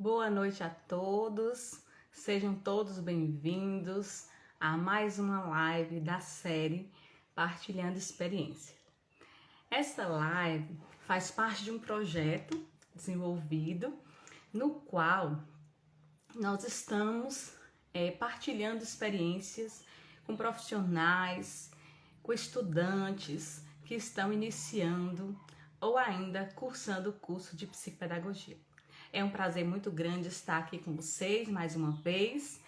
Boa noite a todos, sejam todos bem-vindos a mais uma live da série Partilhando Experiência. Essa live faz parte de um projeto desenvolvido no qual nós estamos partilhando experiências com profissionais, com estudantes que estão iniciando ou ainda cursando o curso de psicopedagogia. É um prazer muito grande estar aqui com vocês mais uma vez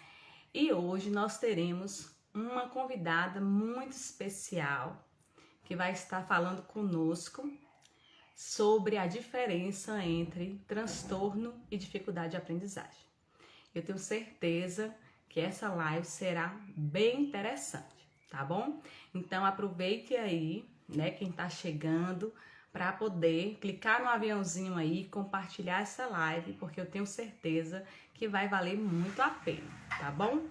e hoje nós teremos uma convidada muito especial que vai estar falando conosco sobre a diferença entre transtorno e dificuldade de aprendizagem. Eu tenho certeza que essa live será bem interessante, tá bom? Então aproveite aí, né, quem tá chegando, para poder clicar no aviãozinho aí e compartilhar essa live, porque eu tenho certeza que vai valer muito a pena, tá bom?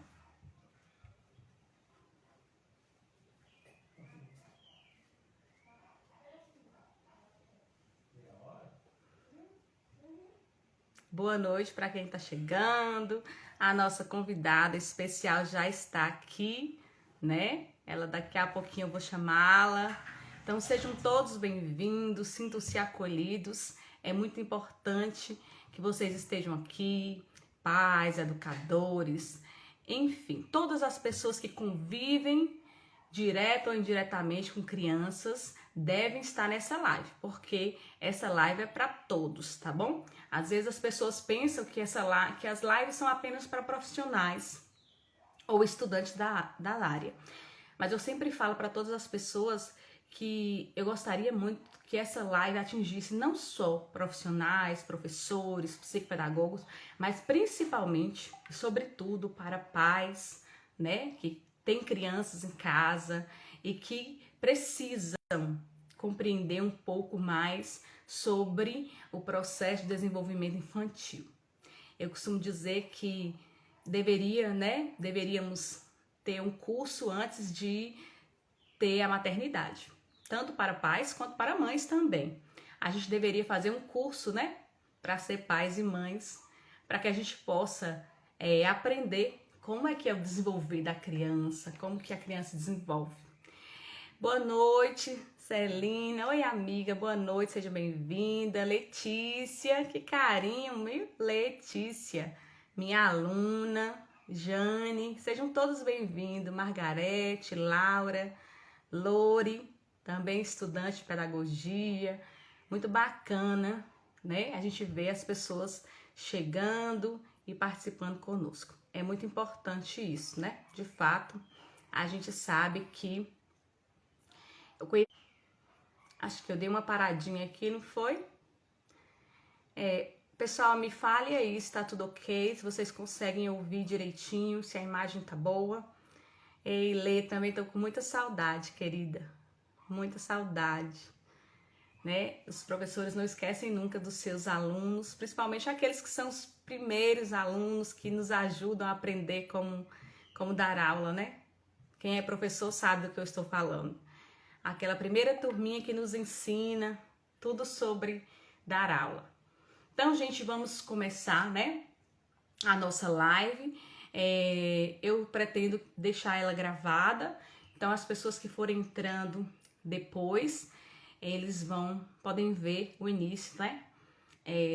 Boa noite para quem está chegando. A nossa convidada especial já está aqui, né? Ela daqui a pouquinho eu vou chamá-la. Então sejam todos bem-vindos, sintam-se acolhidos. É muito importante que vocês estejam aqui, pais, educadores, enfim, todas as pessoas que convivem direto ou indiretamente com crianças devem estar nessa live, porque essa live é para todos, tá bom? Às vezes as pessoas pensam que as lives são apenas para profissionais ou estudantes da área. Mas eu sempre falo para todas as pessoas que eu gostaria muito que essa live atingisse não só profissionais, professores, psicopedagogos, mas principalmente, e sobretudo, para pais, né, que têm crianças em casa e que precisam compreender um pouco mais sobre o processo de desenvolvimento infantil. Eu costumo dizer que deveríamos ter um curso antes de ter a maternidade, tanto para pais quanto para mães também. A gente deveria fazer um curso, né, para ser pais e mães, para que a gente possa aprender como é que é o desenvolver da criança, como que a criança desenvolve. Boa noite, Celina. Oi, amiga, boa noite, seja bem-vinda. Letícia, que carinho, meu. Letícia, minha aluna. Jane, sejam todos bem-vindos. Margarete, Laura, Lori, também estudante de pedagogia. Muito bacana, né? A gente vê as pessoas chegando e participando conosco. É muito importante isso, né? De fato, a gente sabe que acho que eu dei uma paradinha aqui, não foi? Pessoal, me fale aí se tá tudo ok, se vocês conseguem ouvir direitinho, se a imagem tá boa. Ei, Lê, também tô com muita saudade, querida. Muita saudade, né? Os professores não esquecem nunca dos seus alunos, principalmente aqueles que são os primeiros alunos que nos ajudam a aprender como dar aula, né? Quem é professor sabe do que eu estou falando. Aquela primeira turminha que nos ensina tudo sobre dar aula. Então, gente, vamos começar, né, a nossa live. Eu pretendo deixar ela gravada, então as pessoas que forem entrando depois, eles podem ver o início, né,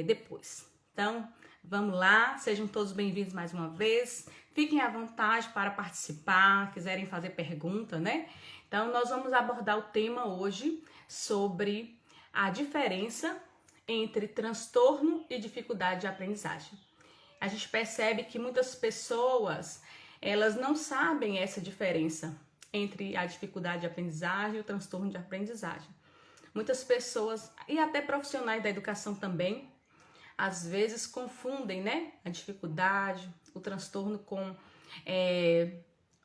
depois. Então, vamos lá, sejam todos bem-vindos mais uma vez. Fiquem à vontade para participar, quiserem fazer pergunta, né? Então, nós vamos abordar o tema hoje sobre a diferença entre transtorno e dificuldade de aprendizagem. A gente percebe que muitas pessoas, elas não sabem essa diferença entre a dificuldade de aprendizagem e o transtorno de aprendizagem. Muitas pessoas, e até profissionais da educação também, às vezes confundem, né, a dificuldade, o transtorno com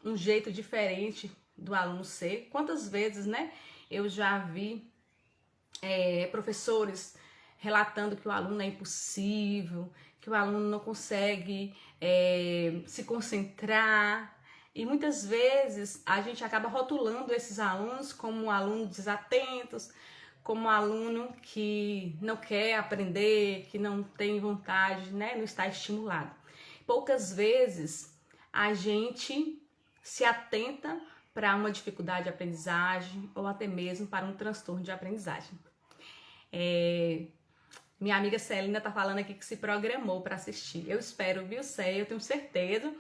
um jeito diferente do aluno ser. Quantas vezes, né, eu já vi professores relatando que o aluno é impossível, que o aluno não consegue se concentrar, e muitas vezes a gente acaba rotulando esses alunos como alunos desatentos, como um aluno que não quer aprender, que não tem vontade, né, não está estimulado. Poucas vezes a gente se atenta para uma dificuldade de aprendizagem ou até mesmo para um transtorno de aprendizagem. Minha amiga Celina tá falando aqui que se programou para assistir. Eu espero, viu, Cé? Eu tenho certeza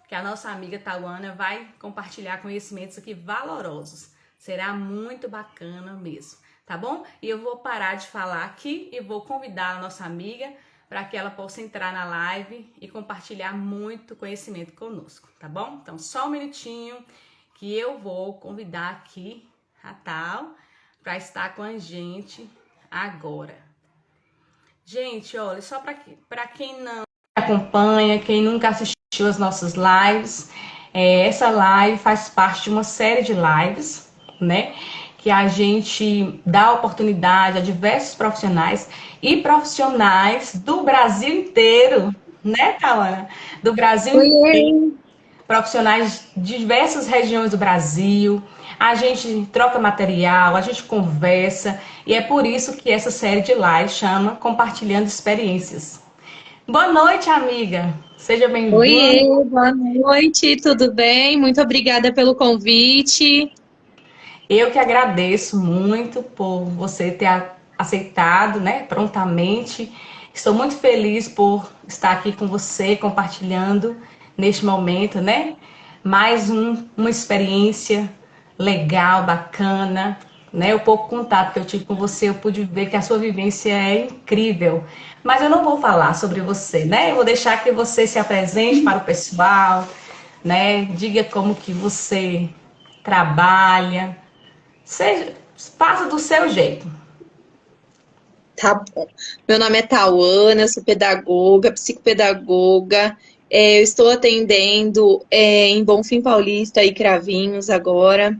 que a nossa amiga Tauana vai compartilhar conhecimentos aqui valorosos. Será muito bacana mesmo, tá bom? E eu vou parar de falar aqui e vou convidar a nossa amiga para que ela possa entrar na live e compartilhar muito conhecimento conosco, tá bom? Então, só um minutinho que eu vou convidar aqui a Tal para estar com a gente agora. Gente, olha, só para quem não acompanha, quem nunca assistiu as nossas lives, essa live faz parte de uma série de lives, né? Que a gente dá oportunidade a diversos profissionais e profissionais do Brasil inteiro, né, Tawana? Do Brasil inteiro. Profissionais de diversas regiões do Brasil. A gente troca material, a gente conversa, e é por isso que essa série de lives chama Compartilhando Experiências. Boa noite, amiga. Seja bem-vinda. Oiê, boa noite, tudo bem? Muito obrigada pelo convite. Eu que agradeço muito por você ter aceitado, né, prontamente. Estou muito feliz por estar aqui com você, compartilhando neste momento, né? Uma experiência legal, bacana, né? O pouco contato que eu tive com você, eu pude ver que a sua vivência é incrível. Mas eu não vou falar sobre você, né? Eu vou deixar que você se apresente para o pessoal, né? Diga como que você trabalha, faça do seu jeito. Tá bom. Meu nome é Tauana, eu sou pedagoga, psicopedagoga. Eu estou atendendo em Bonfim Paulista e Cravinhos agora.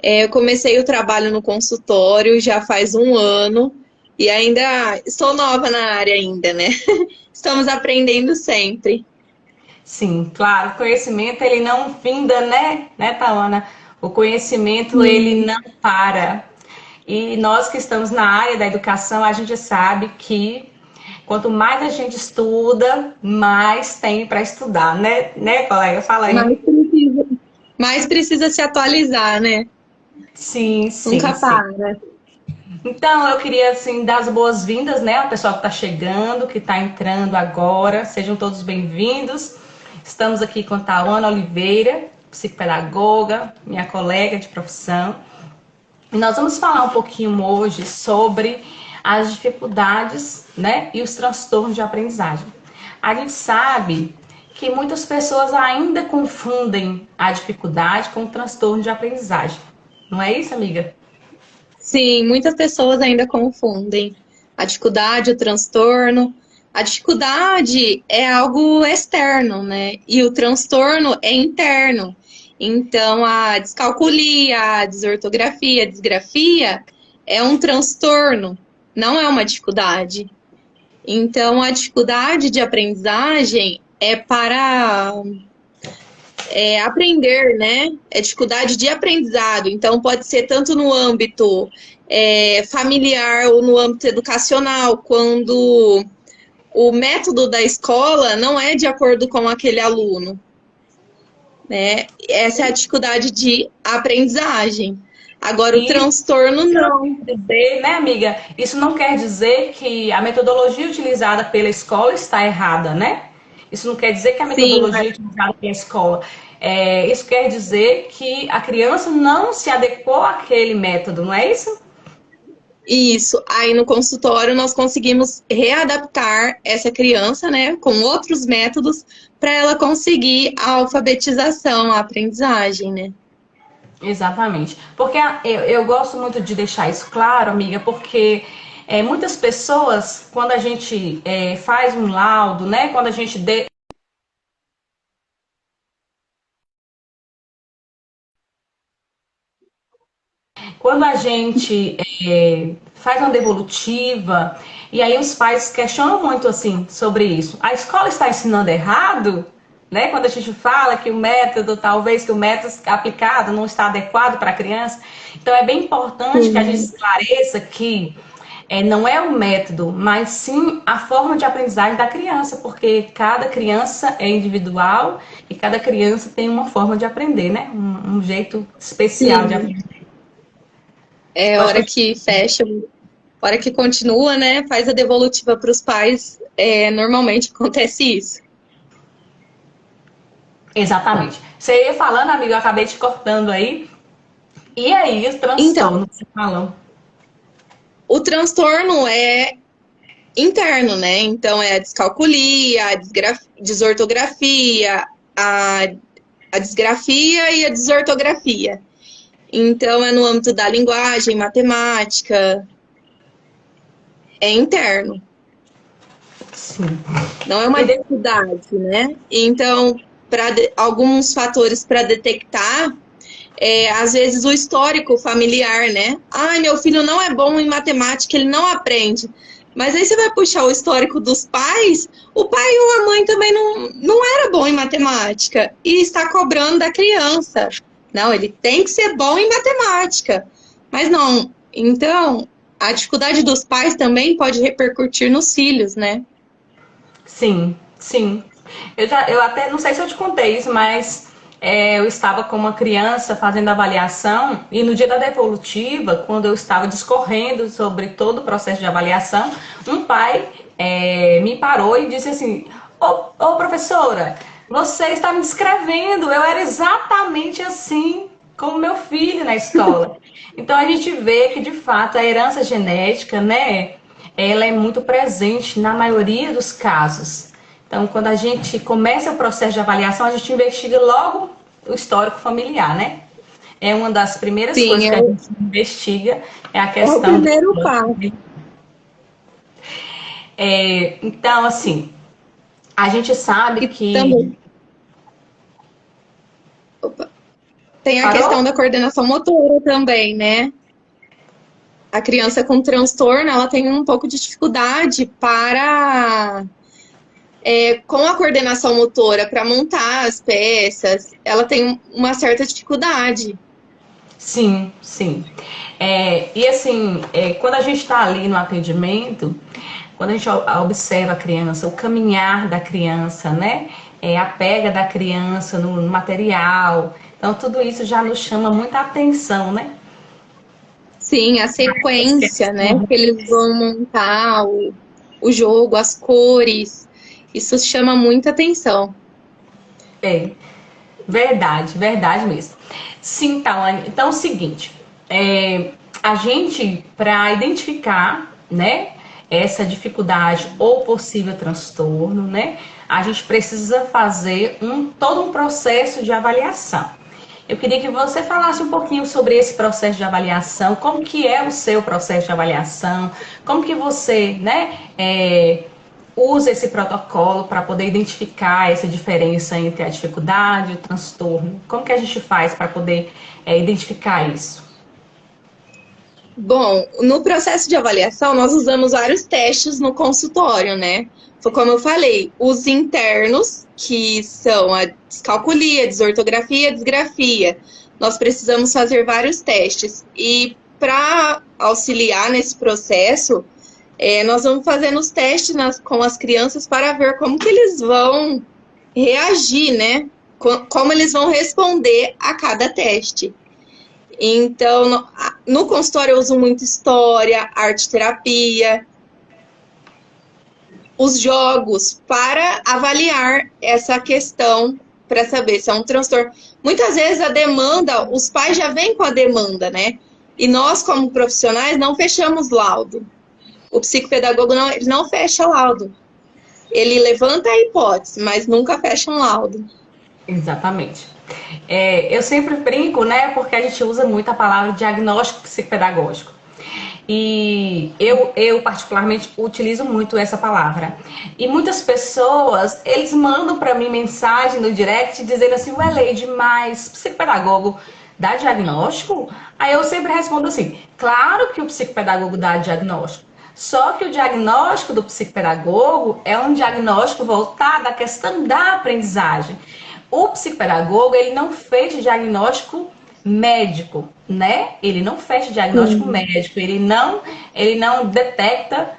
Eu comecei o trabalho no consultório já faz um ano e ainda estou nova na área ainda, né? Estamos aprendendo sempre. Sim, claro, o conhecimento ele não finda, né, Tawana? O conhecimento ele não para. E nós que estamos na área da educação, a gente sabe que quanto mais a gente estuda, mais tem para estudar, né, colega? Fala Mas aí. precisa, mas precisa se atualizar, né? Sim, sim, Nunca sim. para. Então, eu queria, assim, dar as boas-vindas, né, ao pessoal que está chegando, que está entrando agora. Sejam todos bem-vindos. Estamos aqui com a Tawana Oliveira, psicopedagoga, minha colega de profissão. E nós vamos falar um pouquinho hoje sobre as dificuldades, né, e os transtornos de aprendizagem. A gente sabe que muitas pessoas ainda confundem a dificuldade com o transtorno de aprendizagem. Não é isso, amiga? Sim, muitas pessoas ainda confundem a dificuldade, o transtorno. A dificuldade é algo externo, né? E o transtorno é interno. Então, a descalculia, a desortografia, a disgrafia é um transtorno, não é uma dificuldade. Então, a dificuldade de aprendizagem é para aprender, né? É dificuldade de aprendizado. Então, pode ser tanto no âmbito familiar ou no âmbito educacional, quando o método da escola não é de acordo com aquele aluno, né? Essa é a dificuldade de aprendizagem. Agora, o E transtorno, isso não não. quer dizer, né, amiga? Isso não quer dizer que a metodologia utilizada pela escola está errada, né? Isso não quer dizer que a Sim, metodologia utilizada pela escola. Isso quer dizer que a criança não se adequou àquele método, não é isso? isso. Aí no consultório nós conseguimos readaptar essa criança, né, com outros métodos para ela conseguir a alfabetização, a aprendizagem, né? Exatamente. Porque eu gosto muito de deixar isso claro, amiga, porque muitas pessoas, quando a gente faz um laudo, né, quando a gente Quando a gente faz uma devolutiva, e aí os pais questionam muito assim sobre isso. A escola está ensinando errado? né? Quando a gente fala que o método, talvez que o método aplicado não está adequado para a criança. Então é bem importante que a gente Sim. esclareça que não é o método, mas sim a forma de aprendizagem da criança, porque cada criança é individual e cada criança tem uma forma de aprender, né? Um jeito especial de Sim. aprender. É Pode hora continuar. que fecha, hora que continua, né? Faz a devolutiva para os pais. Normalmente acontece isso. Exatamente. Você ia falando, amigo, eu acabei te cortando aí. E aí, os Então, transtornos que você falou? o transtorno é interno, né? Então, é a descalculia, a desortografia, a, a disgrafia e a desortografia. Então, é no âmbito da linguagem, matemática, é interno. Sim. Não é uma dificuldade, né? Então, alguns fatores para detectar às vezes o histórico familiar, né? Ai, meu filho não é bom em matemática, ele não aprende. Mas aí você vai puxar o histórico dos pais, o pai ou a mãe também não era bom em matemática e está cobrando da criança. Não, ele tem que ser bom em matemática. Mas não. Então, a dificuldade dos pais também pode repercutir nos filhos, né? Sim, sim. Eu até não sei se eu te contei isso, mas eu estava com uma criança fazendo avaliação e no dia da devolutiva, quando eu estava discorrendo sobre todo o processo de avaliação, um pai me parou e disse assim: ô professora, você está me descrevendo, eu era exatamente assim como meu filho na escola. Então a gente vê que de fato a herança genética, né? Ela é muito presente na maioria dos casos. Então, quando a gente começa o processo de avaliação, a gente investiga logo o histórico familiar, né? É uma das primeiras Sim, coisas que a gente investiga, é a é o questão do primeiro histórico passo. familiar. Então, assim, a gente sabe E que... também, opa, tem a questão Parou? da coordenação motora também, né? A criança com transtorno, ela tem um pouco de dificuldade com a coordenação motora, para montar as peças, ela tem uma certa dificuldade. Sim, sim. E assim, quando a gente está ali no atendimento, quando a gente observa a criança, o caminhar da criança, né? A pega da criança no material. Então, tudo isso já nos chama muita atenção, né? Sim, a sequência, né, que eles vão montar o jogo, as cores, isso chama muita atenção. É, verdade, verdade mesmo. Sim, então, então é o seguinte, a gente, para identificar, né, essa dificuldade ou possível transtorno, né, a gente precisa fazer todo um processo de avaliação. Eu queria que você falasse um pouquinho sobre esse processo de avaliação, como que é o seu processo de avaliação, como que você, né, usa esse protocolo para poder identificar essa diferença entre a dificuldade e o transtorno. Como que a gente faz para poder identificar isso? Bom, no processo de avaliação, nós usamos vários testes no consultório, né? Foi como eu falei, os internos, que são a descalculia, desortografia, disgrafia. Nós precisamos fazer vários testes. E para auxiliar nesse processo, nós vamos fazendo os testes com as crianças para ver como que eles vão reagir, né? Como eles vão responder a cada teste. Então, no consultório eu uso muito história, arte terapia, os jogos para avaliar essa questão, para saber se é um transtorno. Muitas vezes a demanda, os pais já vêm com a demanda, né? E nós, como profissionais, não fechamos laudo. O psicopedagogo ele não fecha laudo. Ele levanta a hipótese, mas nunca fecha um laudo. Exatamente. Eu sempre brinco, né? Porque a gente usa muito a palavra diagnóstico psicopedagógico. E eu particularmente utilizo muito essa palavra. E muitas pessoas, eles mandam para mim mensagem no direct dizendo assim: ué, Leide, mas psicopedagogo dá diagnóstico? Aí eu sempre respondo assim: claro que o psicopedagogo dá diagnóstico. Só que o diagnóstico do psicopedagogo é um diagnóstico voltado à questão da aprendizagem. O psicopedagogo, ele não fez diagnóstico médico, né? Ele não fez diagnóstico médico, ele não detecta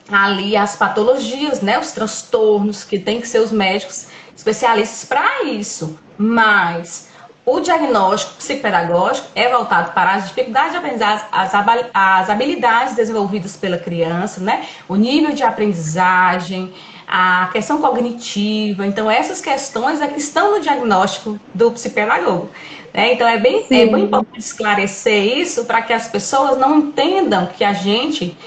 ali as patologias, né? Os transtornos, que tem que ser os médicos especialistas para isso. Mas o diagnóstico psicopedagógico é voltado para as dificuldades de aprendizagem, as habilidades desenvolvidas pela criança, né? O nível de aprendizagem, a questão cognitiva. Então, essas questões é que estão no diagnóstico do psicopedagogo. Né? Então, é bem importante esclarecer isso para que as pessoas não entendam que a gente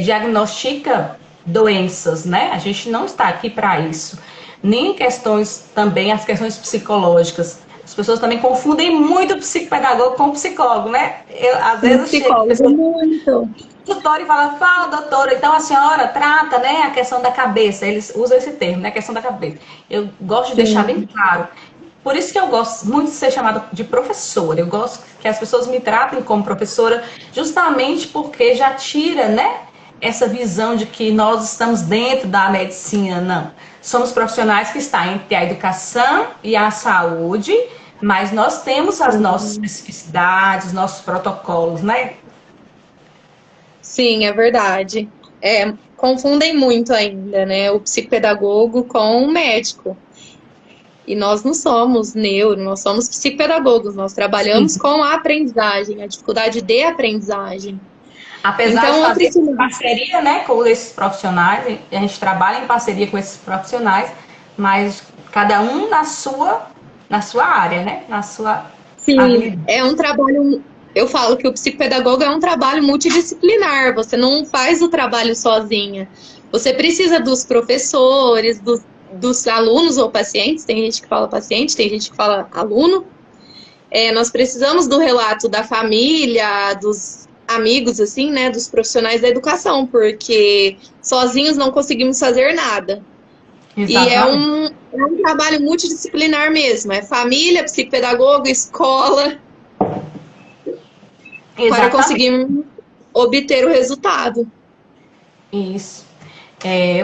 diagnostica doenças, né? A gente não está aqui para isso. Nem questões também, as questões psicológicas. As pessoas também confundem muito o psicopedagogo com o psicólogo, né? Às vezes eu chego muito. Doutora e fala, doutora, então a senhora trata, né, a questão da cabeça. Eles usam esse termo, né, a questão da cabeça. Eu gosto de deixar bem claro. Por isso que eu gosto muito de ser chamada de professora. Eu gosto que as pessoas me tratem como professora, justamente porque já tira, né, essa visão de que nós estamos dentro da medicina. Não. Somos profissionais que estão entre a educação e a saúde, mas nós temos as nossas especificidades, nossos protocolos, né? Sim, é verdade. Confundem muito ainda, né? O psicopedagogo com o médico. E nós não somos nós somos psicopedagogos, nós trabalhamos com a aprendizagem, a dificuldade de aprendizagem. Apesar de fazer parceria, né, com esses profissionais, a gente trabalha em parceria com esses profissionais, mas cada um na sua área, né, na sua habilidade. É um trabalho. Eu falo que o psicopedagogo é um trabalho multidisciplinar, você não faz o trabalho sozinha. Você precisa dos professores, dos alunos ou pacientes, tem gente que fala paciente, tem gente que fala aluno. Nós precisamos do relato da família, dos amigos, assim, né, dos profissionais da educação, porque sozinhos não conseguimos fazer nada. Exatamente. E é um trabalho multidisciplinar mesmo, é família, psicopedagogo, escola, para conseguirmos obter o resultado. Isso.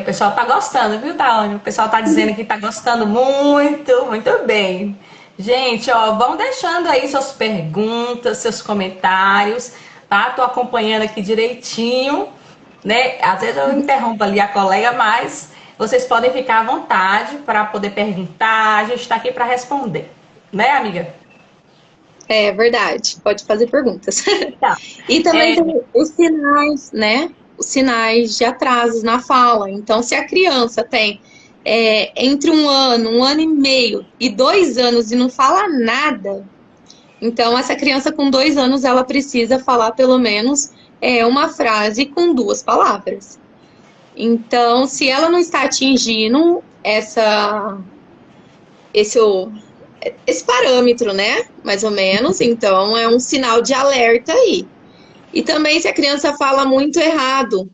O pessoal tá gostando, viu, Taone? O pessoal tá dizendo que tá gostando muito, muito bem. Gente, ó, vão deixando aí suas perguntas, seus comentários, tá? Tô acompanhando aqui direitinho, né? Às vezes eu interrompo ali a colega, mas vocês podem ficar à vontade para poder perguntar. A gente tá aqui para responder, né, amiga? É verdade, pode fazer perguntas. Tá. E também tem os sinais, né? Os sinais de atrasos na fala. Então, se a criança tem entre 1 ano, 1 ano e meio e 2 anos e não fala nada, então essa criança com 2 anos, ela precisa falar pelo menos uma frase com 2 palavras. Então, se ela não está atingindo esse parâmetro, né? Mais ou menos, então é um sinal de alerta aí. E também se a criança fala muito errado.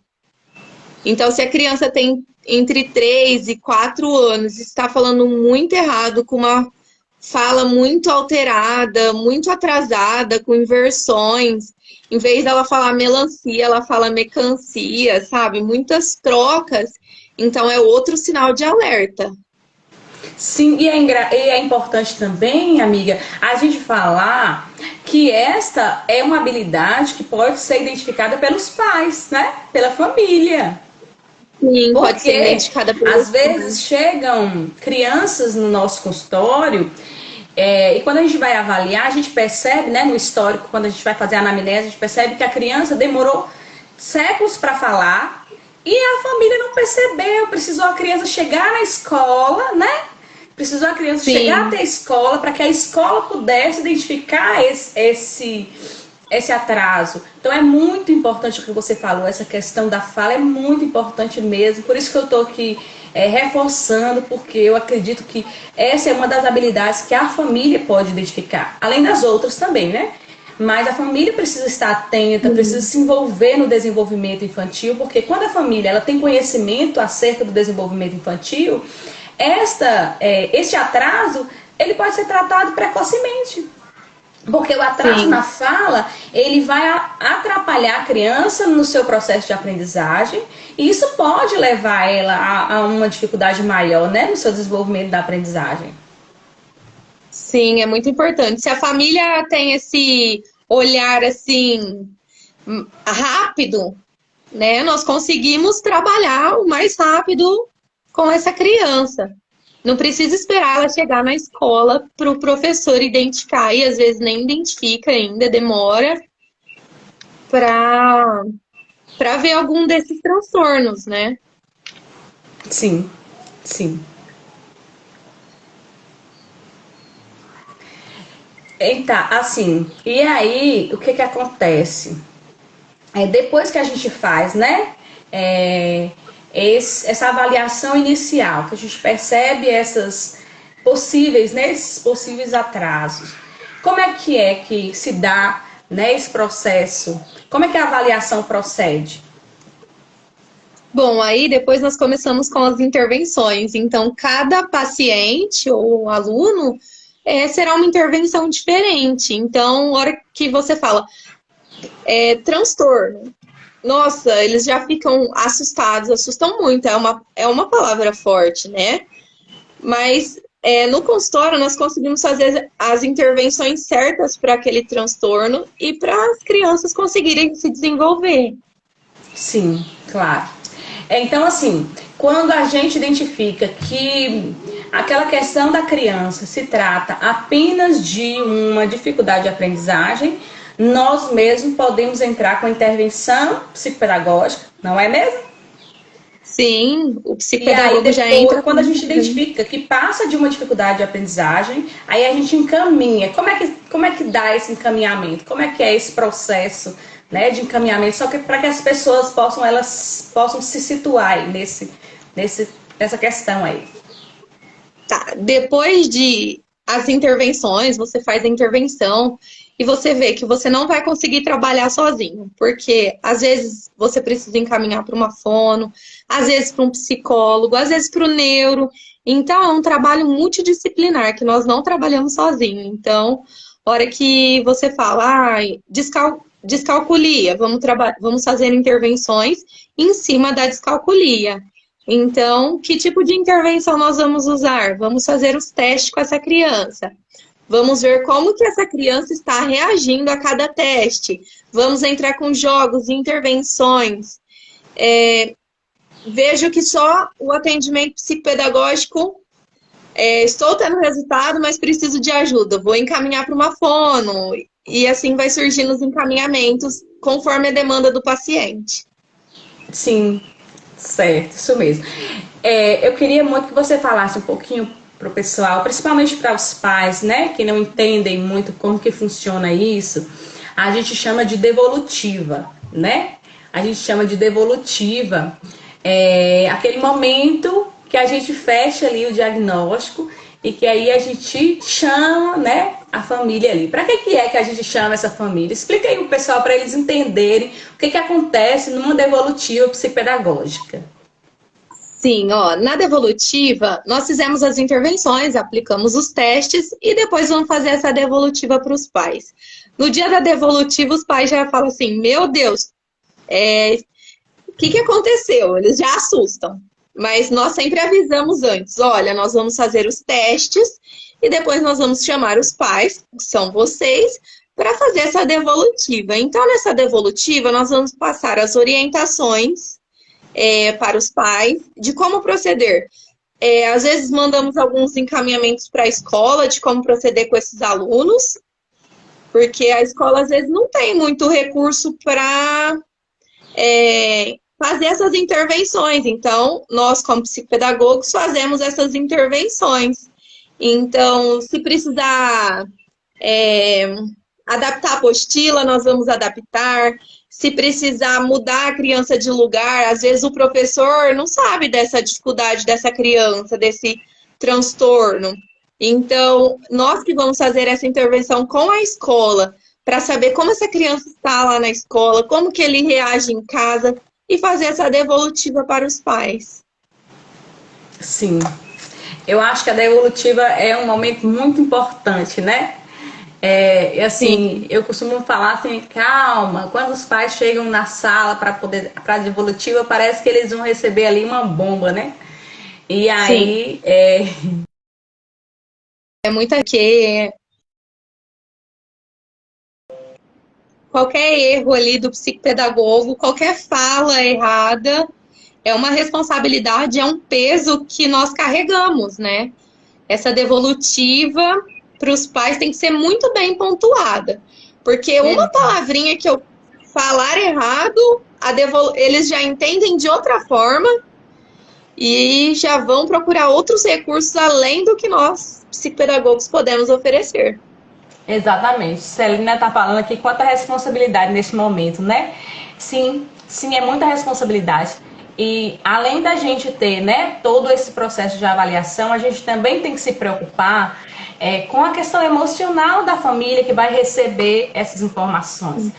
Então, se a criança tem entre 3 e 4 anos e está falando muito errado, com uma fala muito alterada, muito atrasada, com inversões, em vez dela falar melancia, ela fala mecancia, sabe? Muitas trocas. Então, é outro sinal de alerta. Sim, e é importante também, amiga, a gente falar que esta é uma habilidade que pode ser identificada pelos pais, né? Pela família. Sim, pode ser identificada pelos pais. Às vezes chegam crianças no nosso consultório e quando a gente vai avaliar, a gente percebe, né, no histórico, quando a gente vai fazer a anamnese, a gente percebe que a criança demorou séculos para falar e a família não percebeu. Precisou a criança chegar na escola, né? Precisou a criança chegar até a escola para que a escola pudesse identificar esse atraso. Então é muito importante o que você falou, essa questão da fala é muito importante mesmo. Por isso que eu estou aqui reforçando, porque eu acredito que essa é uma das habilidades que a família pode identificar, além das outras também, né? Mas a família precisa estar atenta, precisa se envolver no desenvolvimento infantil, porque quando a família ela tem conhecimento acerca do desenvolvimento infantil, este atraso ele pode ser tratado precocemente. Porque o atraso Sim. na fala, ele vai atrapalhar a criança no seu processo de aprendizagem, e isso pode levar ela a uma dificuldade maior, né, no seu desenvolvimento da aprendizagem. Sim, é muito importante. Se a família tem esse olhar assim rápido, né, nós conseguimos trabalhar o mais rápido com essa criança. Não precisa esperar ela chegar na escola para o professor identificar, e às vezes nem identifica ainda, demora para ver algum desses transtornos, né? Sim, sim. Eita, assim, e aí, o que que acontece? Depois que a gente faz, né, é, essa avaliação inicial, que a gente percebe essas possíveis, né, esses possíveis atrasos, como é que se dá, né, esse processo? Como é que a avaliação procede? Bom, aí depois nós começamos com as intervenções. Então, cada paciente ou aluno será uma intervenção diferente. Então, na hora que você fala transtorno, nossa, eles já ficam assustados, assustam muito. É uma palavra forte, né? Mas no consultório nós conseguimos fazer as intervenções certas para aquele transtorno e para as crianças conseguirem se desenvolver. Sim, claro. Então, assim, quando a gente identifica que aquela questão da criança se trata apenas de uma dificuldade de aprendizagem, nós mesmos podemos entrar com intervenção psicopedagógica, não é mesmo? Sim, o E aí psicopedagogo já depois, entra com quando a gente isso. identifica que passa de uma dificuldade de aprendizagem, aí a gente encaminha. Como é que dá esse encaminhamento? Como é que é esse processo, né, de encaminhamento? Só que para que as pessoas elas possam se situar aí nessa questão aí. Tá, depois de as intervenções, você faz a intervenção e você vê que você não vai conseguir trabalhar sozinho, porque às vezes você precisa encaminhar para uma fono, às vezes para um psicólogo, às vezes para o neuro. Então, é um trabalho multidisciplinar que nós não trabalhamos sozinho. Então, hora que você fala, descalculia, vamos fazer intervenções em cima da descalculia. Então, que tipo de intervenção nós vamos usar? Vamos fazer os testes com essa criança. Vamos ver como que essa criança está reagindo a cada teste. Vamos entrar com jogos e intervenções. Vejo que só o atendimento psicopedagógico, estou tendo resultado, mas preciso de ajuda. Vou encaminhar para uma fono. E assim vai surgindo os encaminhamentos conforme a demanda do paciente. Sim, certo, isso mesmo. Eu queria muito que você falasse um pouquinho para o pessoal, principalmente para os pais, né, que não entendem muito como que funciona isso. A gente chama de devolutiva, né? A gente chama de devolutiva aquele momento que a gente fecha ali o diagnóstico e que aí a gente chama, né, a família ali. Para que é que a gente chama essa família? Explica aí pro pessoal para eles entenderem o que acontece numa devolutiva psicopedagógica. Sim, ó, na devolutiva, nós fizemos as intervenções, aplicamos os testes e depois vamos fazer essa devolutiva para os pais. No dia da devolutiva, os pais já falam assim: Meu Deus, o que aconteceu? Eles já assustam. Mas nós sempre avisamos antes: olha, nós vamos fazer os testes e depois nós vamos chamar os pais, que são vocês, para fazer essa devolutiva. Então, nessa devolutiva, nós vamos passar as orientações para os pais de como proceder. Às vezes mandamos alguns encaminhamentos para a escola de como proceder com esses alunos, porque a escola às vezes não tem muito recurso para fazer essas intervenções. Então, nós, como psicopedagogos, fazemos essas intervenções. Então, se precisar adaptar a apostila, nós vamos adaptar. Se precisar mudar a criança de lugar, às vezes o professor não sabe dessa dificuldade dessa criança, desse transtorno. Então, nós que vamos fazer essa intervenção com a escola, para saber como essa criança está lá na escola, como que ele reage em casa, e fazer essa devolutiva para os pais. Sim, eu acho que a devolutiva é um momento muito importante, né? Sim, Eu costumo falar assim, calma, quando os pais chegam na sala para devolutiva, parece que eles vão receber ali uma bomba, né? E sim. aí, É muita que qualquer erro ali do psicopedagogo, qualquer fala errada, é uma responsabilidade, é um peso que nós carregamos, né? Essa devolutiva para os pais tem que ser muito bem pontuada, porque uma palavrinha que eu falar errado, eles já entendem de outra forma e já vão procurar outros recursos além do que nós, psicopedagogos, podemos oferecer. exatamente. Celina está falando aqui quanta responsabilidade nesse momento, né? Sim, sim, é muita responsabilidade. E além da gente ter, né, todo esse processo de avaliação, a gente também tem que se preocupar com a questão emocional da família que vai receber essas informações.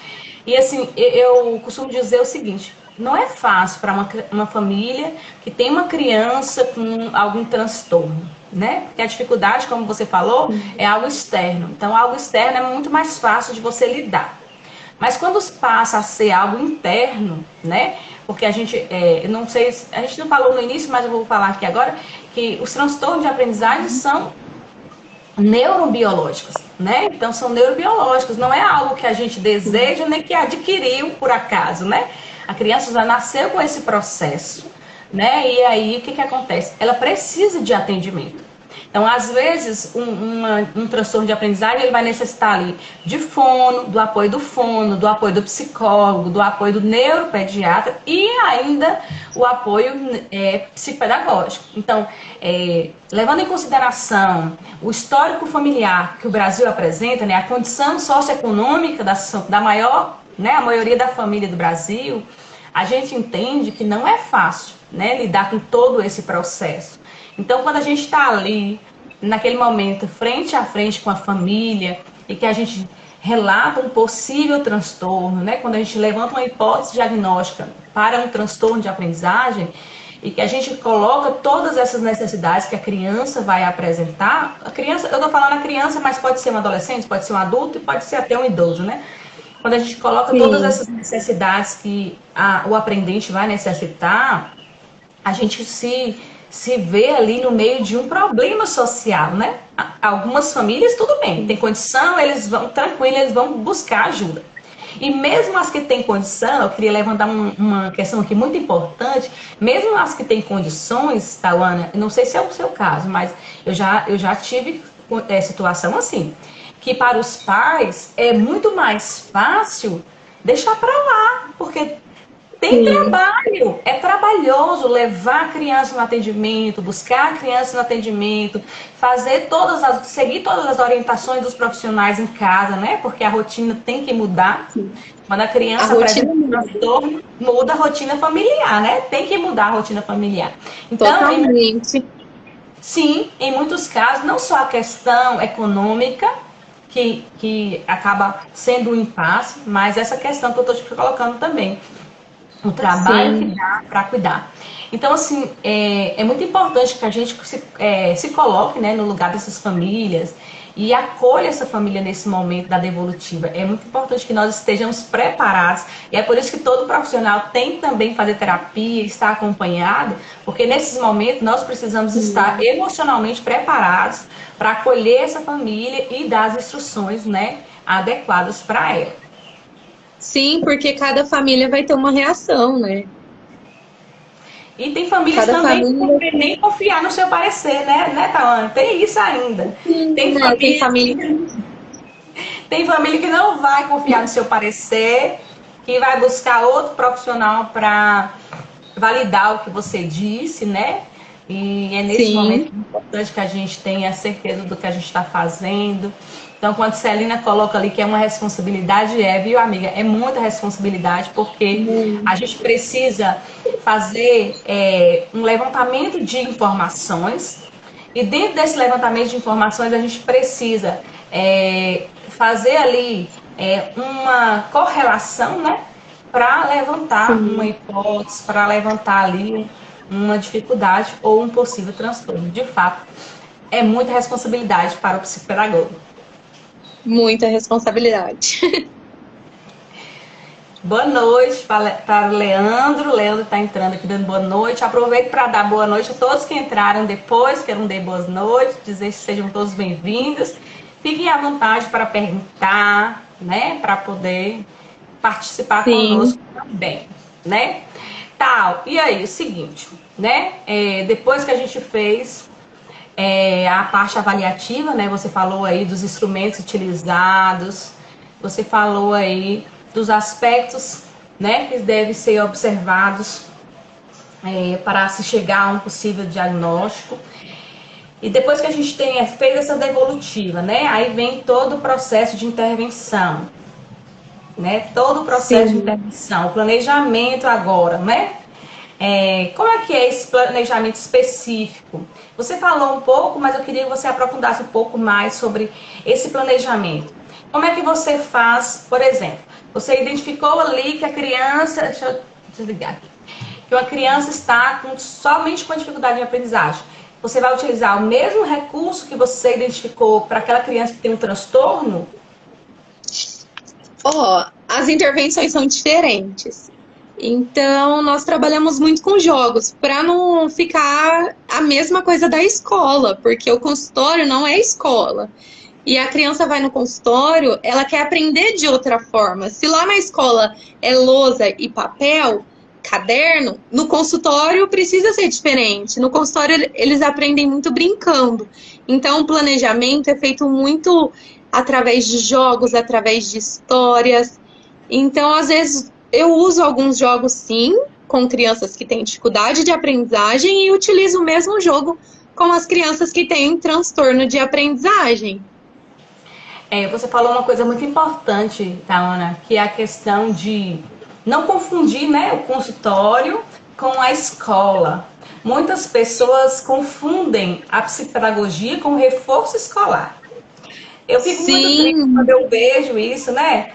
E assim, eu costumo dizer o seguinte: não é fácil para uma família que tem uma criança com algum transtorno, né? Porque a dificuldade, como você falou, é algo externo. Então, algo externo é muito mais fácil de você lidar. Mas quando passa a ser algo interno, né? Porque a gente, não sei, a gente não falou no início, mas eu vou falar aqui agora, que os transtornos de aprendizagem são neurobiológicos, né? Então são neurobiológicos, não é algo que a gente deseja nem que adquiriu por acaso, né? A criança já nasceu com esse processo, né? E aí o que acontece? Ela precisa de atendimento. Então, às vezes, um transtorno de aprendizagem ele vai necessitar ali de fono, do apoio do psicólogo, do apoio do neuropediatra e ainda o apoio psicopedagógico. Então, levando em consideração o histórico familiar que o Brasil apresenta, né, a condição socioeconômica da maior, né, a maioria da família do Brasil, a gente entende que não é fácil, né, lidar com todo esse processo. Então, quando a gente está ali, naquele momento, frente a frente com a família, e que a gente relata um possível transtorno, né? Quando a gente levanta uma hipótese diagnóstica para um transtorno de aprendizagem, e que a gente coloca todas essas necessidades que a criança vai apresentar, a criança, eu estou falando a criança, mas pode ser um adolescente, pode ser um adulto e pode ser até um idoso, né? Quando a gente coloca todas Sim, essas necessidades que o aprendente vai necessitar, a gente se vê ali no meio de um problema social, né? Algumas famílias, tudo bem, tem condição, eles vão tranquilo, eles vão buscar ajuda. E mesmo as que têm condição, eu queria levantar uma questão aqui muito importante, mesmo as que têm condições, Tawana, não sei se é o seu caso, mas eu já tive situação assim, que para os pais é muito mais fácil deixar para lá, porque tem sim. trabalho, é trabalhoso levar a criança no atendimento, buscar a criança no atendimento, seguir todas as orientações dos profissionais em casa, né? Porque a rotina tem que mudar. Quando a A criança apresenta rotina um muda transtorno, muda a rotina familiar, né? Tem que mudar a rotina familiar. Então, totalmente. sim, em muitos casos, não só a questão econômica, que acaba sendo um impasse, mas essa questão que eu estou te colocando também o trabalho que Sim. dá para cuidar. Então, assim, é muito importante que a gente se coloque, né, no lugar dessas famílias e acolha essa família nesse momento da devolutiva. É muito importante que nós estejamos preparados. E é por isso que todo profissional tem que também fazer terapia, estar acompanhado, porque nesses momentos nós precisamos estar emocionalmente preparados para acolher essa família e dar as instruções, né, adequadas para ela. Sim, porque cada família vai ter uma reação, né? E tem famílias Cada também que não família querem nem confiar no seu parecer, né, Tawana? Tem isso ainda. sim, Tem né? Tem família, família. tem família que não vai confiar no seu parecer, que vai buscar outro profissional para validar o que você disse, né? E é nesse momento Sim, importante que a gente tenha certeza do que a gente está fazendo. Então, quando Celina coloca ali que é uma responsabilidade, viu, amiga? É muita responsabilidade, porque a gente precisa fazer um levantamento de informações, e dentro desse levantamento de informações, a gente precisa fazer ali uma correlação, né? Para levantar uma sim. hipótese, para levantar ali uma dificuldade ou um possível transtorno. De fato, é muita responsabilidade para o psicopedagogo. Muita responsabilidade. Boa noite para Leandro. Leandro está entrando aqui dando boa noite. Aproveito para dar boa noite a todos que entraram depois, que eu não dei boas noites, dizer que sejam todos bem-vindos. Fiquem à vontade para perguntar, né? Para poder participar conosco também, né? Tal. E aí, o seguinte, né? Depois que a gente fez a parte avaliativa, né? Você falou aí dos instrumentos utilizados, você falou aí dos aspectos, né, que devem ser observados para se chegar a um possível diagnóstico. E depois que a gente tenha feito essa devolutiva, né, aí vem todo o processo de intervenção, né, todo o processo de intervenção, o planejamento agora, né? Como é que é esse planejamento específico? Você falou um pouco, mas eu queria que você aprofundasse um pouco mais sobre esse planejamento. Como é que você faz, por exemplo, você identificou ali que a criança, deixa eu desligar aqui, que uma criança está somente com dificuldade de aprendizagem. Você vai utilizar o mesmo recurso que você identificou para aquela criança que tem um transtorno? As intervenções são diferentes. Então, nós trabalhamos muito com jogos, para não ficar a mesma coisa da escola, porque o consultório não é escola. E a criança vai no consultório, ela quer aprender de outra forma. Se lá na escola é lousa e papel, caderno, no consultório precisa ser diferente. No consultório eles aprendem muito brincando. Então o planejamento é feito muito através de jogos, através de histórias. Então, às vezes, eu uso alguns jogos sim, com crianças que têm dificuldade de aprendizagem e utilizo o mesmo jogo com as crianças que têm transtorno de aprendizagem. Você falou uma coisa muito importante, tá, Ana, que é a questão de não confundir, né, o consultório com a escola. Muitas pessoas confundem a psicopedagogia com o reforço escolar. Eu fico muito triste quando eu vejo isso, né?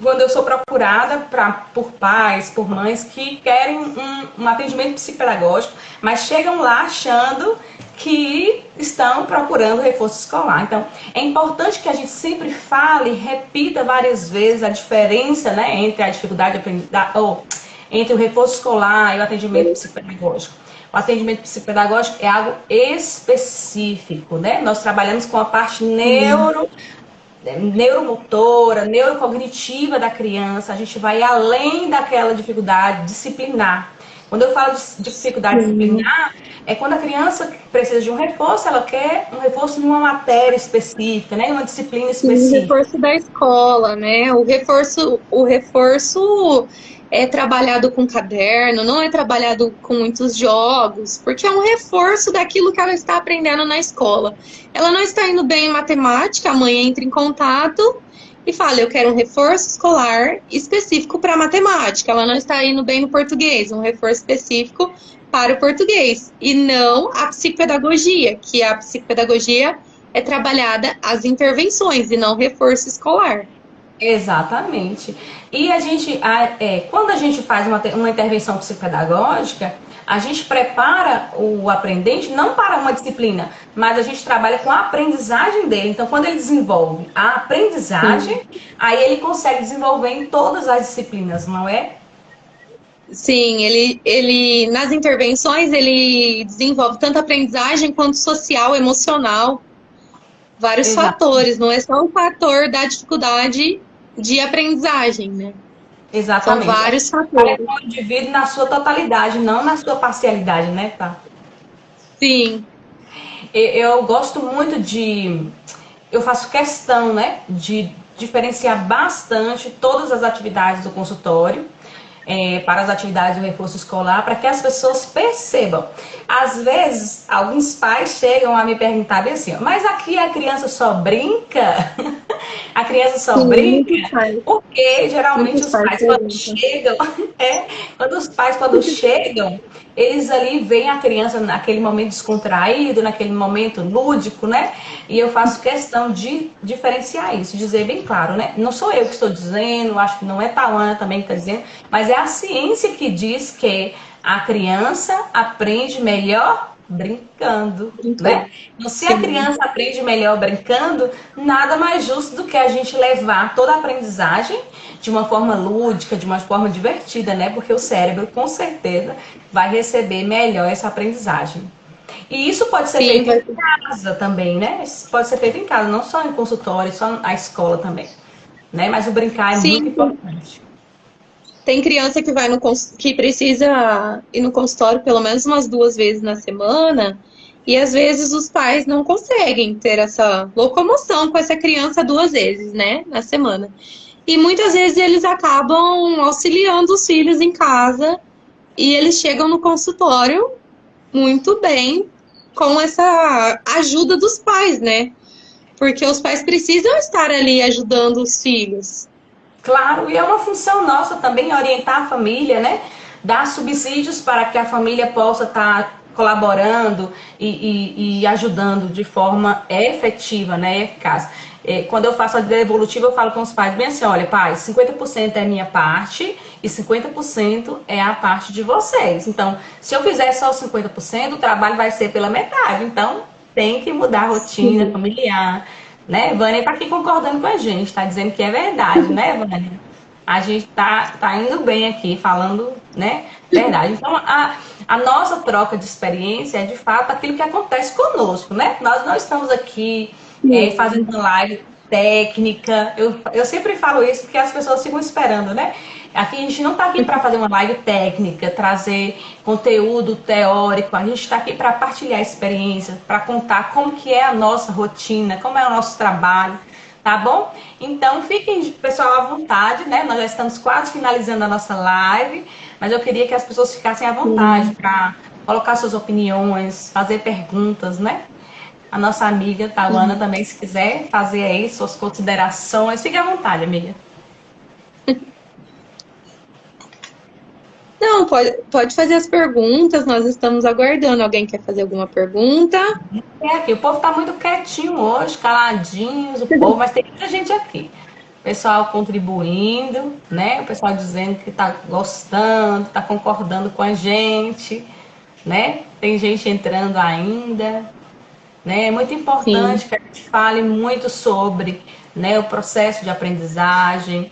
Quando eu sou procurada por pais, por mães que querem um atendimento psicopedagógico, mas chegam lá achando que estão procurando reforço escolar. Então, é importante que a gente sempre fale e repita várias vezes a diferença, né, entre a dificuldade de aprendizagem, ou entre o reforço escolar e o atendimento psicopedagógico. O atendimento psicopedagógico é algo específico, né? Nós trabalhamos com a parte neuromotora, neurocognitiva da criança, a gente vai além daquela dificuldade disciplinar. Quando eu falo de dificuldade disciplinar, é quando a criança precisa de um reforço, ela quer um reforço em uma matéria específica, né? Uma disciplina específica. O reforço da escola, né? O reforço é trabalhado com caderno, não é trabalhado com muitos jogos, porque é um reforço daquilo que ela está aprendendo na escola. Ela não está indo bem em matemática, a mãe entra em contato e fala, eu quero um reforço escolar específico para matemática. Ela não está indo bem no português, um reforço específico para o português. E não a psicopedagogia, que a psicopedagogia é trabalhada as intervenções e não reforço escolar. Exatamente. E a gente, quando a gente faz uma intervenção psicopedagógica, a gente prepara o aprendente não para uma disciplina, mas a gente trabalha com a aprendizagem dele. Então, quando ele desenvolve a aprendizagem, aí ele consegue desenvolver em todas as disciplinas, não é? Sim, ele nas intervenções ele desenvolve tanto aprendizagem quanto social, emocional, vários fatores, não é só o fator da dificuldade de aprendizagem, né? Exatamente. São vários fatores. O indivíduo na sua totalidade, não na sua parcialidade, né, tá? Sim. Eu gosto muito eu faço questão, né, de diferenciar bastante todas as atividades do consultório para as atividades do reforço escolar, para que as pessoas percebam. Às vezes, alguns pais chegam a me perguntar bem assim, mas aqui a criança só brinca? A criança só brinca? Porque geralmente os pais quando chegam, quando chegam, eles ali veem a criança naquele momento descontraído, naquele momento lúdico, né? E eu faço questão de diferenciar isso, dizer bem claro, né? Não sou eu que estou dizendo, acho que não é Tauana também que está dizendo, mas é a ciência que diz que a criança aprende melhor brincando, Então, né? Então, se a sim, criança aprende melhor brincando, nada mais justo do que a gente levar toda a aprendizagem de uma forma lúdica, de uma forma divertida, né? Porque o cérebro, com certeza, vai receber melhor essa aprendizagem. E isso pode ser sim, feito em casa também, né? Isso pode ser feito em casa, não só em consultório, só na escola também, né? Mas o brincar é muito sim, importante. tem criança que vai que precisa ir no consultório pelo menos umas 2 vezes na semana, e às vezes os pais não conseguem ter essa locomoção com essa criança 2 vezes, né, na semana. E muitas vezes eles acabam auxiliando os filhos em casa e eles chegam no consultório muito bem com essa ajuda dos pais, né? Porque os pais precisam estar ali ajudando os filhos. Claro, e é uma função nossa também orientar a família, né? Dar subsídios para que a família possa estar colaborando e ajudando de forma efetiva, né? Eficaz. Quando eu faço a devolutiva, eu falo com os pais bem assim: olha, pai, 50% é minha parte e 50% é a parte de vocês. Então, se eu fizer só 50%, o trabalho vai ser pela metade. Então, tem que mudar a rotina Sim, familiar, né? Vânia tá aqui concordando com a gente, tá dizendo que é verdade, né, Vânia? A gente tá indo bem aqui, falando, né, verdade. Então, a nossa troca de experiência é, de fato, aquilo que acontece conosco, né? Nós não estamos aqui fazendo sim, uma live técnica. Eu sempre falo isso porque as pessoas ficam esperando, né? Aqui a gente não está aqui para fazer uma live técnica, trazer conteúdo teórico. A gente está aqui para partilhar experiências, para contar como que é a nossa rotina, como é o nosso trabalho, tá bom? Então fiquem, pessoal, à vontade, né? Nós já estamos quase finalizando a nossa live, mas eu queria que as pessoas ficassem à vontade sim. para colocar suas opiniões, fazer perguntas, né? A nossa amiga Tawana também, se quiser fazer aí suas considerações, fique à vontade, amiga. Não, pode fazer as perguntas, nós estamos aguardando. Alguém quer fazer alguma pergunta? É aqui, o povo tá muito quietinho hoje, caladinhos, o povo, mas tem muita gente aqui. O pessoal contribuindo, né? O pessoal dizendo que tá gostando, tá concordando com a gente, né? Tem gente entrando ainda, né? É muito Sim, importante que a gente fale muito sobre, né, o processo de aprendizagem.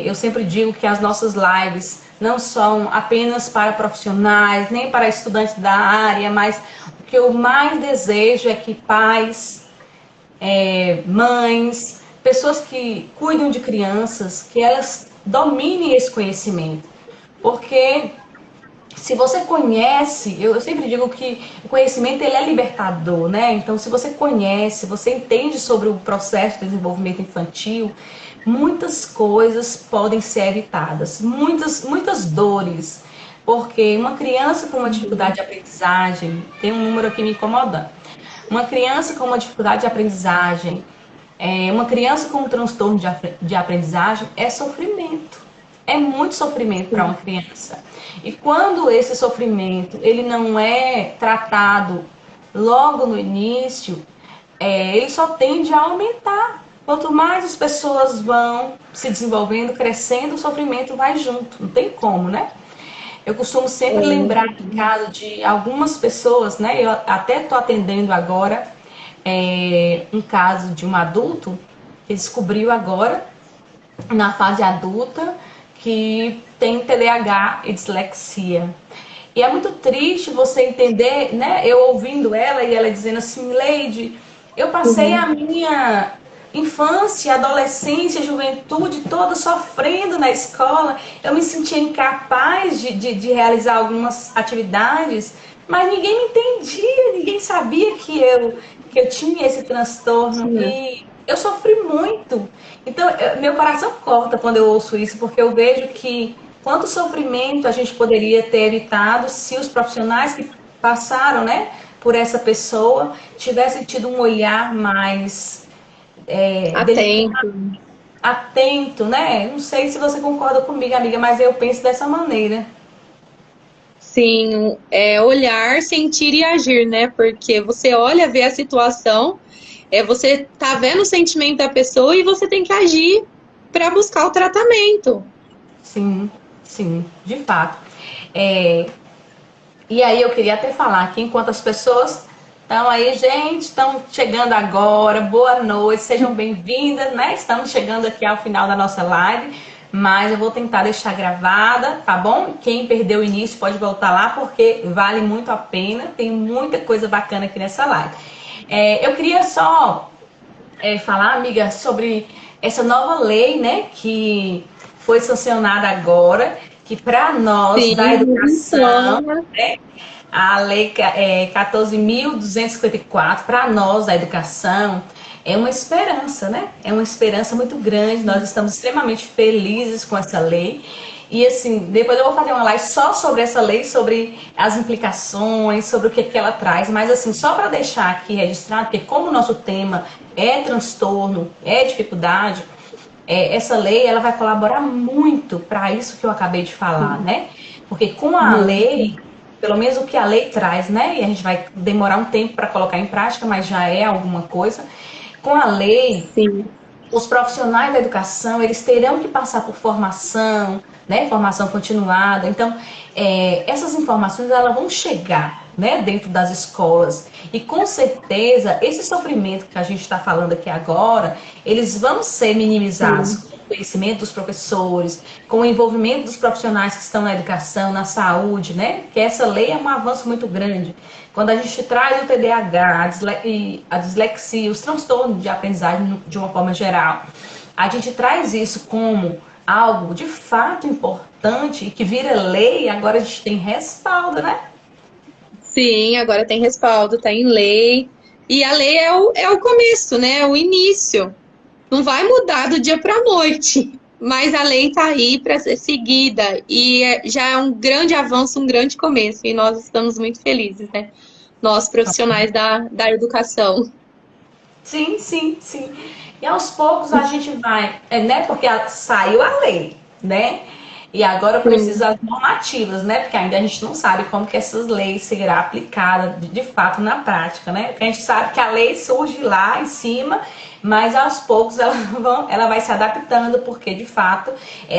Eu sempre digo que as nossas lives não são apenas para profissionais, nem para estudantes da área, mas o que eu mais desejo é que pais, mães, pessoas que cuidam de crianças, que elas dominem esse conhecimento. Porque se você conhece, eu sempre digo que o conhecimento ele é libertador, né? Então, se você conhece, você entende sobre o processo de desenvolvimento infantil, muitas coisas podem ser evitadas, muitas dores, porque uma criança com uma dificuldade de aprendizagem, tem um número aqui me incomodando. Uma criança com uma dificuldade de aprendizagem, uma criança com um transtorno de aprendizagem é sofrimento. É muito sofrimento para uma sim. criança. E quando esse sofrimento ele não é tratado logo no início, ele só tende a aumentar. Quanto mais as pessoas vão se desenvolvendo, crescendo, o sofrimento vai junto. Não tem como, né? Eu costumo sempre lembrar do caso de algumas pessoas, né? Eu até estou atendendo agora um caso de um adulto que descobriu agora, na fase adulta, que tem TDAH e dislexia. E é muito triste você entender, né? Eu ouvindo ela e ela dizendo assim: Leide, eu passei a Uhum. minha infância, adolescência, juventude toda sofrendo na escola. Eu me sentia incapaz de realizar algumas atividades, mas ninguém me entendia, ninguém sabia que eu tinha esse transtorno Sim. e eu sofri muito. Então, meu coração corta quando eu ouço isso, porque eu vejo que quanto sofrimento a gente poderia ter evitado se os profissionais que passaram, né, por essa pessoa tivessem tido um olhar mais delicado, Atento. atento, né? Não sei se você concorda comigo, amiga, mas eu penso dessa maneira. Sim, é olhar, sentir e agir, né? Porque você olha, vê a situação, você tá vendo o sentimento da pessoa e você tem que agir para buscar o tratamento. Sim, sim, de fato. É, E aí eu queria até falar aqui, enquanto as pessoas estão aí, gente, estão chegando agora, boa noite, sejam bem-vindas, né? Estamos chegando aqui ao final da nossa live, mas eu vou tentar deixar gravada, tá bom? Quem perdeu o início pode voltar lá, porque vale muito a pena, tem muita coisa bacana aqui nessa live. Eu queria só falar, amiga, sobre essa nova lei, né, que foi sancionada agora, que para nós da Sim, educação, então, né, a lei 14.254, para nós da educação, é uma esperança, né? É uma esperança muito grande. Nós estamos extremamente felizes com essa lei. E assim, depois eu vou fazer uma live só sobre essa lei, sobre as implicações, sobre o que ela traz. Mas assim, só para deixar aqui registrado, porque como o nosso tema é transtorno, é dificuldade, essa lei ela vai colaborar muito para isso que eu acabei de falar, né? Porque com a muito. lei, pelo menos o que a lei traz, né? E a gente vai demorar um tempo para colocar em prática, mas já é alguma coisa. Com a lei, Sim, os profissionais da educação, eles terão que passar por formação, né, formação continuada. Então, essas informações elas vão chegar, né, dentro das escolas. E com certeza, esse sofrimento que a gente está falando aqui agora, eles vão ser minimizados sim. com o conhecimento dos professores, com o envolvimento dos profissionais que estão na educação, na saúde, né? Porque essa lei é um avanço muito grande. Quando a gente traz o TDAH, a dislexia, os transtornos de aprendizagem de uma forma geral, a gente traz isso como algo de fato importante e que vira lei, agora a gente tem respaldo, né? Sim, agora tem respaldo, tá em lei. E a lei é o começo, né? É o início. Não vai mudar do dia para a noite, mas a lei está aí para ser seguida e já é um grande avanço, um grande começo, e nós estamos muito felizes, né? Nós, profissionais da educação. Sim, sim, sim. E aos poucos a gente vai, né? Porque saiu a lei, né? E agora Sim, precisa as normativas, né? Porque ainda a gente não sabe como que essas leis serão aplicadas de fato na prática, né? Porque a gente sabe que a lei surge lá em cima, mas aos poucos ela vai se adaptando, porque de fato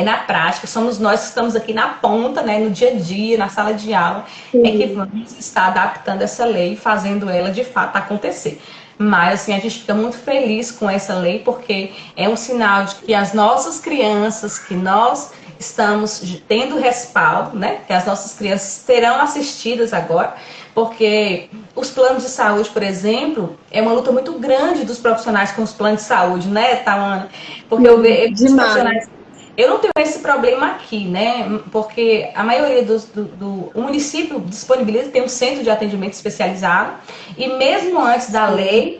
na prática, somos nós que estamos aqui na ponta, né? No dia a dia, na sala de aula, é que sim, vamos estar adaptando essa lei e fazendo ela de fato acontecer. Mas assim, a gente fica muito feliz com essa lei porque é um sinal de que as nossas crianças, que nós estamos tendo respaldo, né? Que as nossas crianças serão assistidas agora, porque os planos de saúde, por exemplo, é uma luta muito grande dos profissionais com os planos de saúde, né, Tawana? Porque eu sim, vejo os demais. profissionais. Eu não tenho esse problema aqui, né? Porque a maioria o município disponibiliza, tem um centro de atendimento especializado, e mesmo antes da Sim, lei,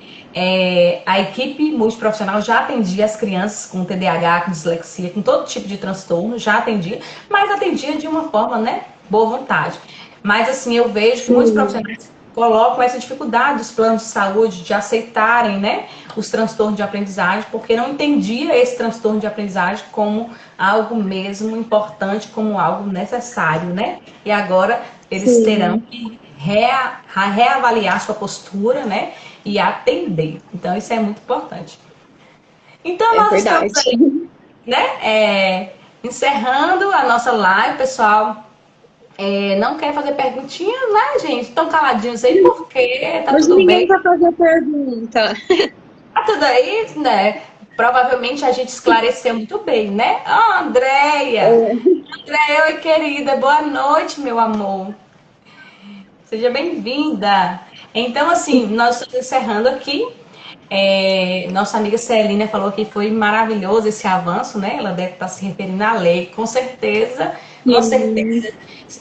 a equipe multiprofissional já atendia as crianças com TDAH, com dislexia, com todo tipo de transtorno, já atendia, mas atendia de uma forma, né, boa vontade. Mas assim, eu vejo que muitos sim, profissionais colocam essa dificuldade dos planos de saúde de aceitarem, né, os transtornos de aprendizagem, porque não entendia esse transtorno de aprendizagem como algo mesmo importante, como algo necessário, né? E agora eles terão sim, que reavaliar sua postura, né? E atender. Então isso é muito importante. Então é nós estamos verdade. aí, né? Encerrando a nossa live, pessoal. Não quer fazer perguntinhas, né, gente? Estão caladinhos aí porque tá Hoje tudo ninguém bem. vai fazer pergunta. Tá tudo aí, né? Provavelmente a gente esclareceu muito bem, né? Ah, Andréia! Andréia, oi, querida. Boa noite, meu amor. Seja bem-vinda. Então, assim, nós estamos encerrando aqui. Nossa amiga Celina falou que foi maravilhoso esse avanço, né? Ela deve estar se referindo à lei, com Sim, certeza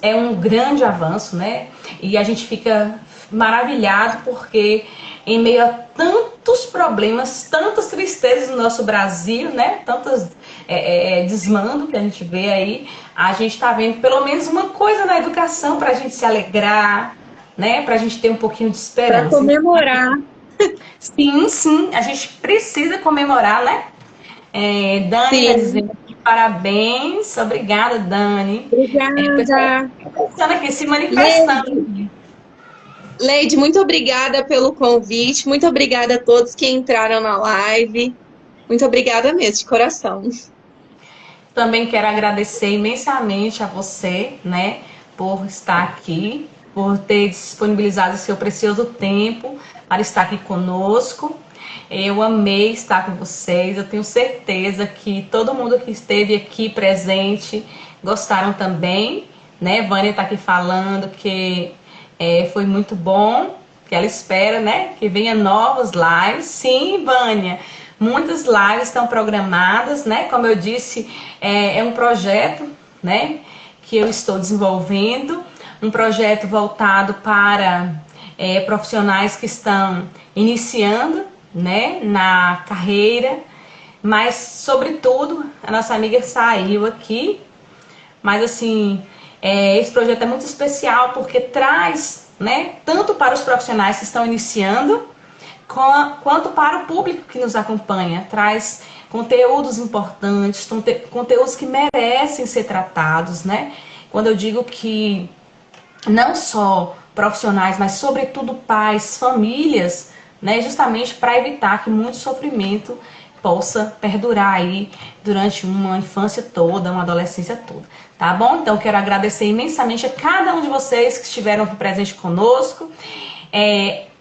é um grande avanço, né? E a gente fica maravilhado porque em meio a tantos problemas, tantas tristezas no nosso Brasil, né? Tantos desmando que a gente vê aí, a gente está vendo pelo menos uma coisa na educação para a gente se alegrar, né? Para a gente ter um pouquinho de para esperança. Então, comemorar. sim, sim, a gente precisa comemorar, né? Dani está Sim, dizendo aqui, parabéns. Obrigada, Dani. O pessoal obrigada. está pensando aqui, se manifestando Leide, aqui. Leide, muito obrigada pelo convite. Muito obrigada a todos que entraram na live. Muito obrigada mesmo, de coração. Também quero agradecer imensamente a você, né, por estar aqui. por ter disponibilizado o seu precioso tempo para estar aqui conosco. Eu amei estar com vocês, eu tenho certeza que todo mundo que esteve aqui presente gostaram também, né? Vânia está aqui falando que foi muito bom, que ela espera, né, que venha novos lives. Sim, Vânia, muitas lives estão programadas, né? Como eu disse, é um projeto, né, que eu estou desenvolvendo, um projeto voltado para profissionais que estão iniciando, né, na carreira, mas sobretudo a nossa amiga saiu aqui, mas assim, esse projeto é muito especial porque traz, né, tanto para os profissionais que estão iniciando, quanto para o público que nos acompanha, traz conteúdos importantes, conteúdos que merecem ser tratados, né? Quando eu digo que não só profissionais, mas sobretudo pais, famílias, né, justamente para evitar que muito sofrimento possa perdurar aí durante uma infância toda, uma adolescência toda, tá bom? Então quero agradecer imensamente a cada um de vocês que estiveram aqui presente conosco.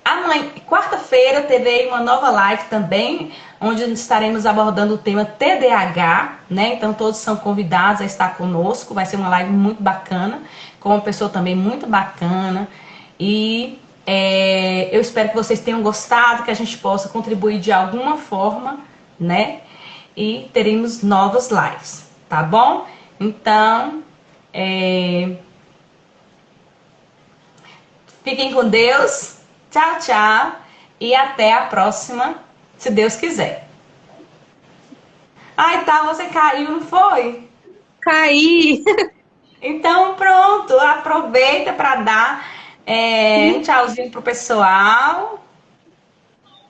Amanhã, quarta-feira, terei uma nova live também, onde estaremos abordando o tema TDAH, né? Então todos são convidados a estar conosco, vai ser uma live muito bacana, com uma pessoa também muito bacana, e eu espero que vocês tenham gostado, que a gente possa contribuir de alguma forma, né? E teremos novas lives, tá bom? Então, fiquem com Deus, tchau, tchau, e até a próxima, se Deus quiser. Ai, tá, você caiu, não foi? Caí! Então, pronto, aproveita para dar um tchauzinho pro pessoal.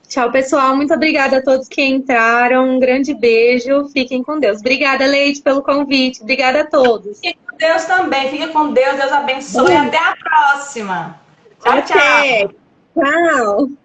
Tchau, pessoal. Muito obrigada a todos que entraram. Um grande beijo. Fiquem com Deus. Obrigada, Leite, pelo convite. Obrigada a todos. Fique com Deus também. Fica com Deus. Deus abençoe. Até a próxima. Tchau, tchau. Até. Tchau.